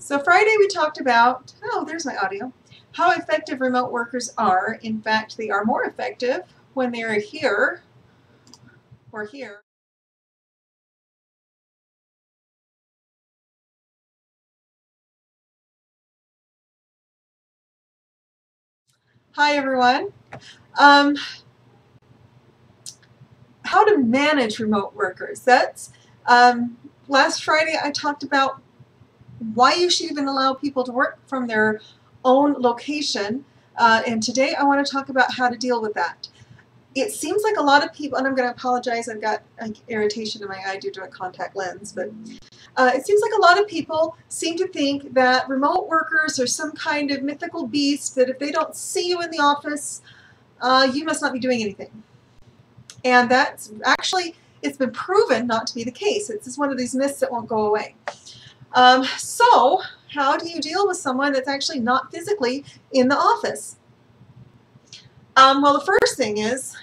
So Friday we talked about, oh, there's my audio, how effective remote workers are. In fact, they are more effective when they are here or here. Hi, everyone. Um, how to manage remote workers. That's last Friday I talked about why you should even allow people to work from their own location. And today I want to talk about how to deal with that. It seems like a lot of people, and I'm going to apologize, I've got irritation in my eye due to a contact lens, but it seems like a lot of people seem to think that remote workers are some kind of mythical beast, that if they don't see you in the office, you must not be doing anything. And that's actually, it's been proven not to be the case. It's just one of these myths that won't go away. So how do you deal with someone that's actually not physically in the office? Well, the first thing is,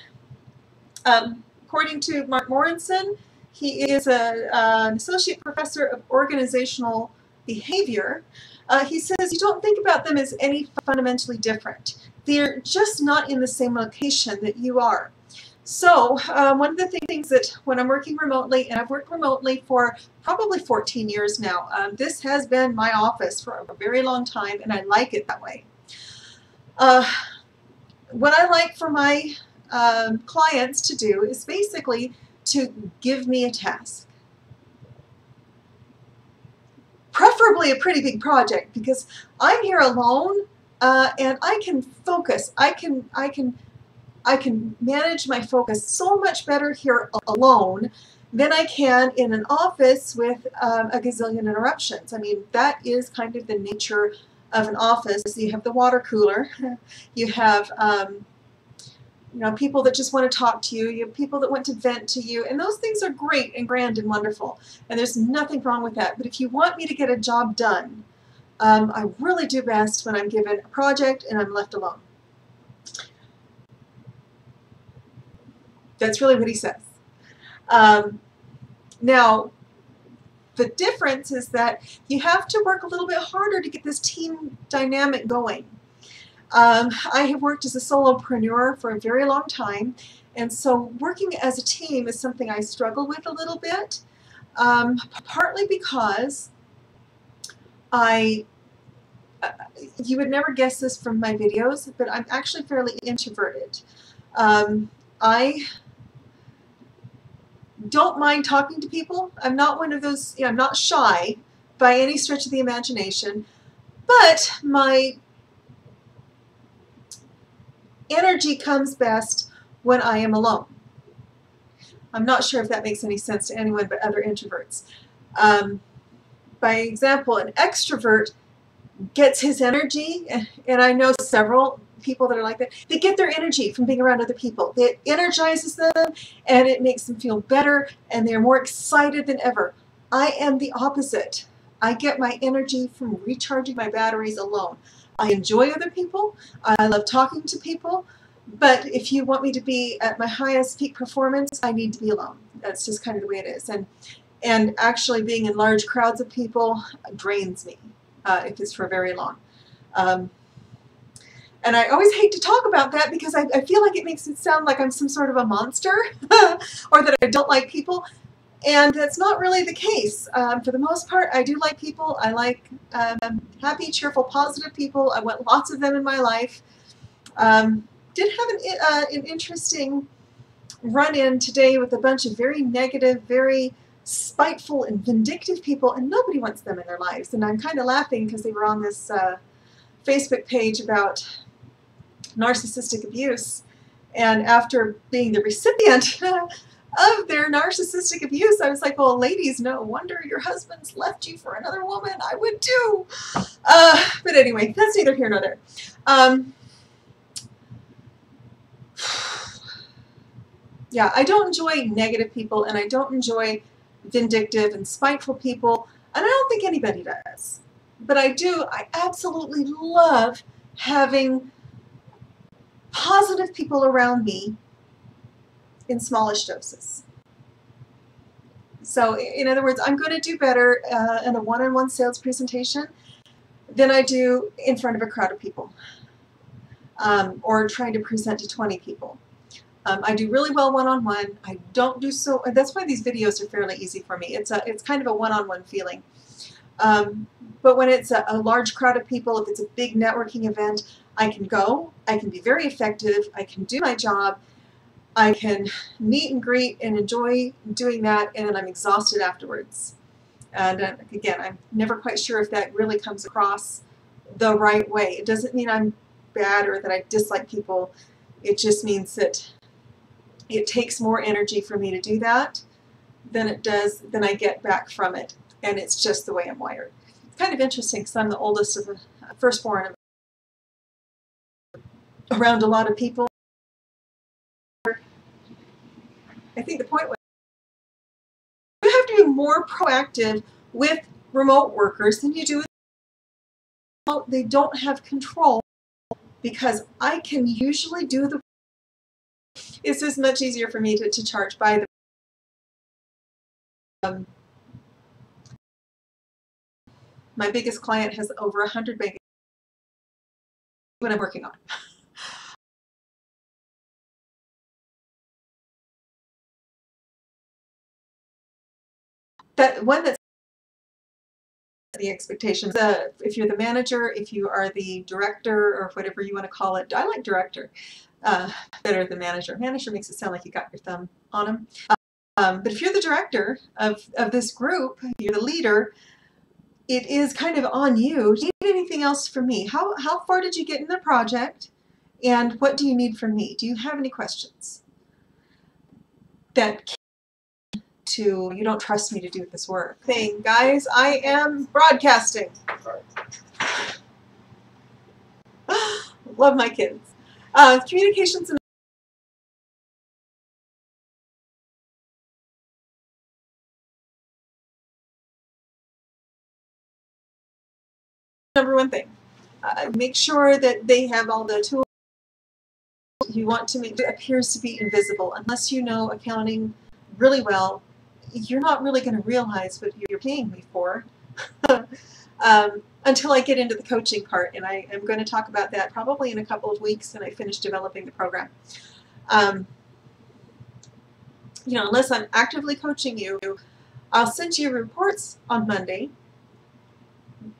according to Mark Morenson, he is an associate professor of organizational behavior. He says you don't think about them as any fundamentally different. They're just not in the same location that you are. So one of the things that when I'm working remotely, and I've worked remotely for probably 14 years now, this has been my office for a very long time, and I like it that way. What I like for my clients to do is basically to give me a task. Preferably a pretty big project, because I'm here alone and I can focus. I can manage my focus so much better here alone than I can in an office with a gazillion interruptions. I mean, that is kind of the nature of an office. You have the water cooler, you have people that just want to talk to you, you have people that want to vent to you, and those things are great and grand and wonderful, and there's nothing wrong with that. But if you want me to get a job done, I really do best when I'm given a project and I'm left alone. That's really what he says. Now, the difference is that you have to work a little bit harder to get this team dynamic going. I have worked as a solopreneur for a very long time, and so working as a team is something I struggle with a little bit, partly because you would never guess this from my videos, but I'm actually fairly introverted. I don't mind talking to people. I'm not one of those, I'm not shy by any stretch of the imagination, but my energy comes best when I am alone. I'm not sure if that makes any sense to anyone but other introverts. By example, an extrovert gets his energy, and I know several people that are like that, they get their energy from being around other people. It energizes them, and it makes them feel better, and they're more excited than ever. I am the opposite. I get my energy from recharging my batteries alone. I enjoy other people. I love talking to people, but if you want me to be at my highest peak performance, I need to be alone. That's just kind of the way it is. And actually being in large crowds of people drains me if it's for very long. And I always hate to talk about that because I feel like it makes it sound like I'm some sort of a monster or that I don't like people. And that's not really the case. For the most part, I do like people. I like happy, cheerful, positive people. I want lots of them in my life. Did have an interesting run-in today with a bunch of very negative, very spiteful and vindictive people, and nobody wants them in their lives. And I'm kind of laughing because they were on this Facebook page about narcissistic abuse, and after being the recipient of their narcissistic abuse, I was like, well, ladies, no wonder your husband's left you for another woman. I would too. But anyway, that's neither here nor there. Yeah, I don't enjoy negative people, and I don't enjoy vindictive and spiteful people, and I don't think anybody does. But I absolutely love having positive people around me in smallish doses. So in other words, I'm going to do better in a one-on-one sales presentation than I do in front of a crowd of people, or trying to present to 20 people. I do really well one-on-one. I don't do so. That's why these videos are fairly easy for me. It's kind of a one-on-one feeling. But when it's a large crowd of people, if it's a big networking event, I can go. I can be very effective. I can do my job. I can meet and greet and enjoy doing that, and then I'm exhausted afterwards. And again, I'm never quite sure if that really comes across the right way. It doesn't mean I'm bad or that I dislike people. It just means that it takes more energy for me to do that than I get back from it. And it's just the way I'm wired. It's kind of interesting because I'm the oldest of the firstborn around a lot of people. I think the point was you have to be more proactive with remote workers than you do with remote. They don't have control because I can usually do the it's just much easier for me to charge by the my biggest client has over 100 bank accounts. What I'm working on. That one that's the expectations. If you're the manager, if you are the director, or whatever you want to call it, I like director better than manager. Manager makes it sound like you got your thumb on them. But if you're the director of this group, you're the leader, it is kind of on you. Do you need anything else from me? How far did you get in the project? And what do you need from me? Do you have any questions? That to you don't trust me to do this work thing, guys. I am broadcasting. Love my kids. Communications and number one thing. Make sure that they have all the tools you want to make. It appears to be invisible unless you know accounting really well. You're not really going to realize what you're paying me for until I get into the coaching part, and I am going to talk about that probably in a couple of weeks when I finish developing the program. You know, unless I'm actively coaching you, I'll send you reports on Monday,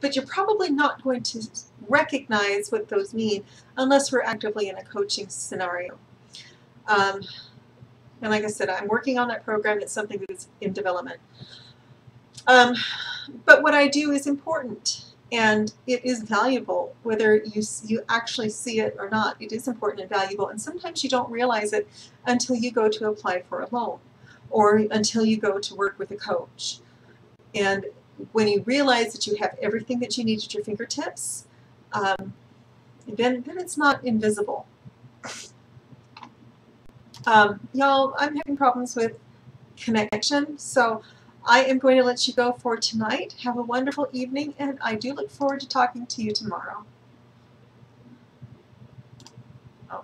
but you're probably not going to recognize what those mean unless we're actively in a coaching scenario. And like I said, I'm working on that program. It's something that's in development. But what I do is important, and it is valuable, whether you actually see it or not. It is important and valuable, and sometimes you don't realize it until you go to apply for a loan or until you go to work with a coach. And when you realize that you have everything that you need at your fingertips, then it's not invisible. Y'all, I'm having problems with connection, so I am going to let you go for tonight. Have a wonderful evening, and I do look forward to talking to you tomorrow. Oh.